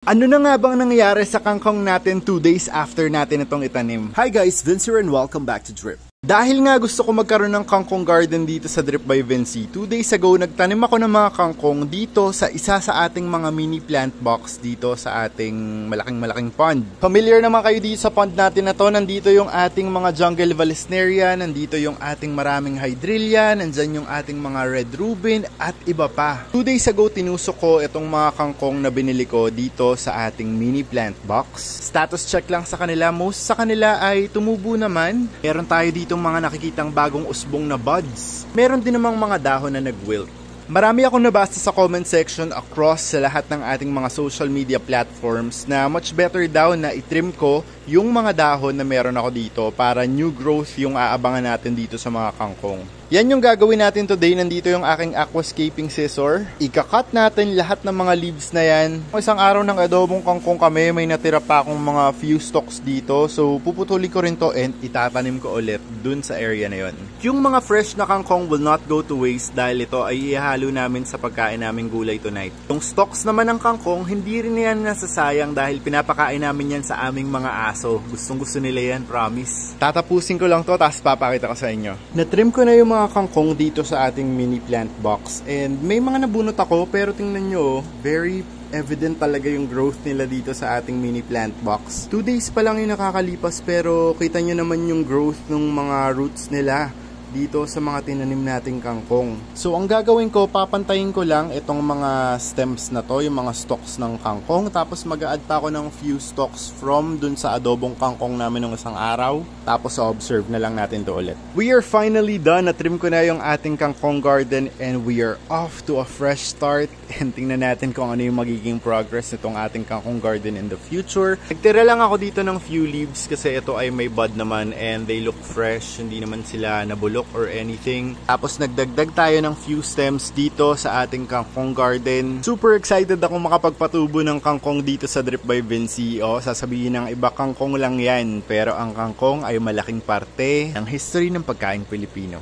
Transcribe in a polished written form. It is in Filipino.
Ano na nga bang nangyari sa kangkong natin 2 days after natin itong itanim? Hi guys, Vince here and welcome back to Drip. Dahil nga gusto ko magkaroon ng kangkong garden dito sa Drip by Vinci, 2 days ago nagtanim ako ng mga kangkong dito sa isa sa ating mga mini plant box dito sa ating malaking pond. Familiar naman kayo dito sa pond natin na to, nandito yung ating mga jungle vallisneria, nandito yung ating maraming hydrilla, nandyan yung ating mga red rubin at iba pa. 2 days ago tinusok ko itong mga kangkong na binili ko dito sa ating mini plant box. Status check lang sa kanila, most sa kanila ay tumubo naman. Meron tayo dito mga nakikitang bagong usbong na buds. Meron din namang mga dahon na nag-wilt. Marami akong nabasa sa comment section across sa lahat ng ating mga social media platforms na much better daw na itrim ko yung mga dahon na meron ako dito para new growth yung aabangan natin dito sa mga kangkong. Yan yung gagawin natin today. Nandito yung aking aquascaping scissor. Ika-cut natin lahat ng mga leaves na yan. Isang araw ng adobong kangkong kami, may natira pa akong mga few stalks dito. So puputulin ko rin to and itatanim ko ulit dun sa area na yon. Yung mga fresh na kangkong will not go to waste dahil ito ay ihalo namin sa pagkain naming gulay tonight. Yung stalks naman ng kangkong, hindi rin yan nasasayang dahil pinapakain namin yan sa aming mga aso. Gustong gusto nila yan, promise. Tatapusin ko lang to, tapos papakita ko sa inyo. Natrim ko na yung mga kangkong dito sa ating mini plant box and may mga nabunot ako pero tingnan nyo, very evident talaga yung growth nila dito sa ating mini plant box. 2 days pa lang yung nakakalipas pero kita nyo naman yung growth ng mga roots nila dito sa mga tinanim nating kangkong. So ang gagawin ko, papantayin ko lang itong mga stems na to, yung mga stalks ng kangkong, tapos mag-a-add pa ako ng few stalks from dun sa adobong kangkong namin ng isang araw, tapos observe na lang natin to ulit. We are finally done. Natrim ko na yung ating kangkong garden and we are off to a fresh start, and tingnan natin kung ano yung magiging progress nitong ating kangkong garden in the future. Nagtira lang ako dito ng few leaves kasi ito ay may bud naman and they look fresh, hindi naman sila nabulok or anything. Tapos nagdagdag tayo ng few stems dito sa ating kangkong garden. Super excited ako makapagpatubo ng kangkong dito sa Drip by Vinci. Sasabihin ng iba, kangkong lang yan, pero ang kangkong ay malaking parte ng history ng pagkain Pilipino.